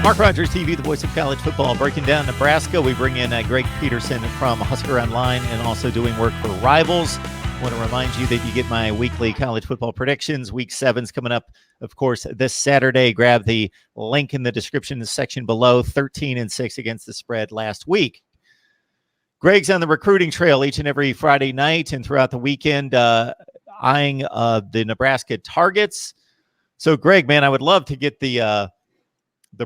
Mark Rogers TV, the voice of college football, breaking down Nebraska. We bring in Greg Peterson from Husker Online and also doing work for Rivals. I want to remind you that you get my weekly college football predictions. Week 7's coming up, of course, this Saturday. Grab the link in the description section below. 13-6 against the spread last week. Greg's on the recruiting trail each and every Friday night and throughout the weekend, eyeing the Nebraska targets. So, Greg, man, I would love to get the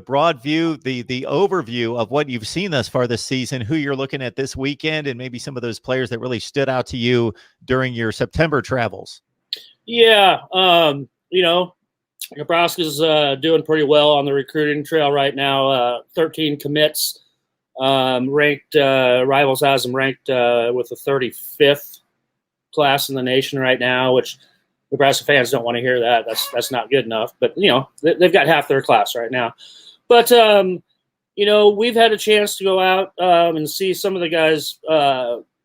broad view, the overview of what you've seen thus far this season, who you're looking at this weekend, and maybe some of those players that really stood out to you during your September travels. Yeah, Nebraska's doing pretty well on the recruiting trail right now. 13 commits, ranked. Rivals has them ranked with the 35th class in the nation right now, which Nebraska fans don't want to hear that. That's not good enough. But, they've got half their class right now. But, we've had a chance to go out and see some of the guys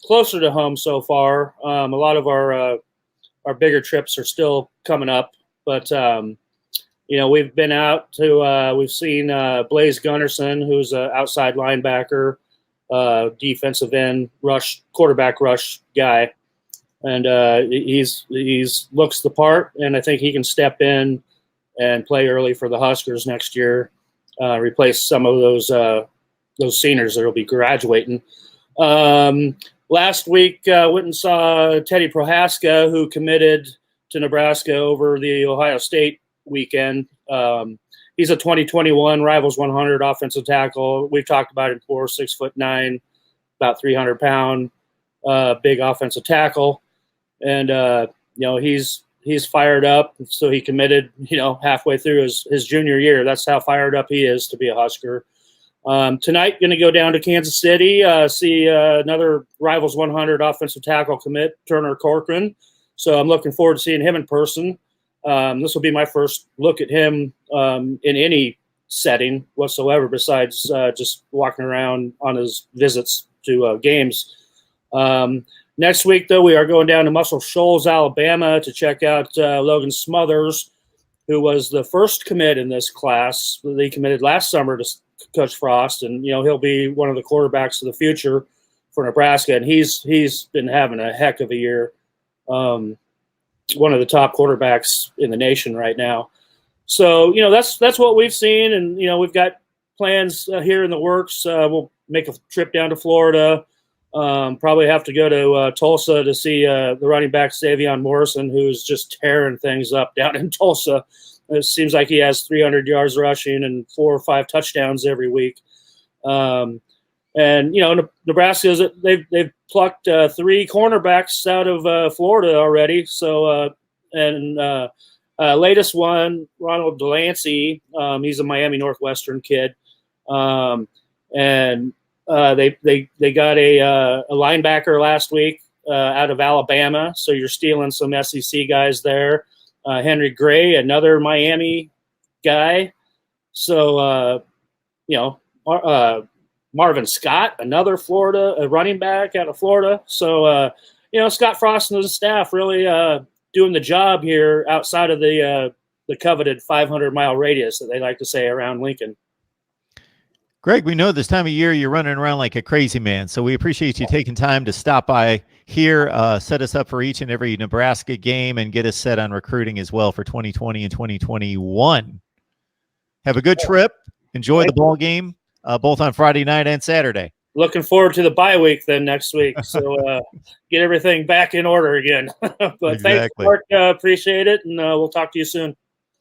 closer to home so far. A lot of our bigger trips are still coming up. But, we've been out to we've seen Blaze Gunnarsson, who's an outside linebacker, defensive end, quarterback rush guy. And he's looks the part, and I think he can step in and play early for the Huskers next year, replace some of those seniors that will be graduating. Last week, went and saw Teddy Prohaska, who committed to Nebraska over the Ohio State weekend. He's a 2021 Rivals 100 offensive tackle. We've talked about him before, 6'9", about 300-pound, big offensive tackle. And, he's fired up. So he committed, halfway through his junior year. That's how fired up he is to be a Husker. Tonight, going to go down to Kansas City, see another Rivals 100 offensive tackle commit, Turner Corcoran. So I'm looking forward to seeing him in person. This will be my first look at him in any setting whatsoever besides just walking around on his visits to games. Next week, though, we are going down to Muscle Shoals, Alabama, to check out Logan Smothers, who was the first commit in this class. He committed last summer to Coach Frost, and he'll be one of the quarterbacks of the future for Nebraska. And he's been having a heck of a year, one of the top quarterbacks in the nation right now. So that's what we've seen, and we've got plans here in the works. We'll make a trip down to Florida. Probably have to go to Tulsa to see the running back Savion Morrison, who's just tearing things up down in Tulsa. It seems like he has 300 yards rushing and 4 or 5 touchdowns every week. Nebraska's they've plucked 3 cornerbacks out of Florida already. So latest one, Ronald Delancy. He's a Miami Northwestern kid, They got a linebacker last week out of Alabama, so you're stealing some SEC guys there. Henry Gray, another Miami guy. So, Marvin Scott, another Florida running back out of Florida. So, Scott Frost and his staff really doing the job here outside of the coveted 500-mile radius that they like to say around Lincoln. Greg, we know this time of year you're running around like a crazy man, so we appreciate you taking time to stop by here, set us up for each and every Nebraska game, and get us set on recruiting as well for 2020 and 2021. Have a good trip. Enjoy the ball game, both on Friday night and Saturday. Looking forward to the bye week then next week, so get everything back in order again. But exactly. Thanks, Mark. Appreciate it, and we'll talk to you soon.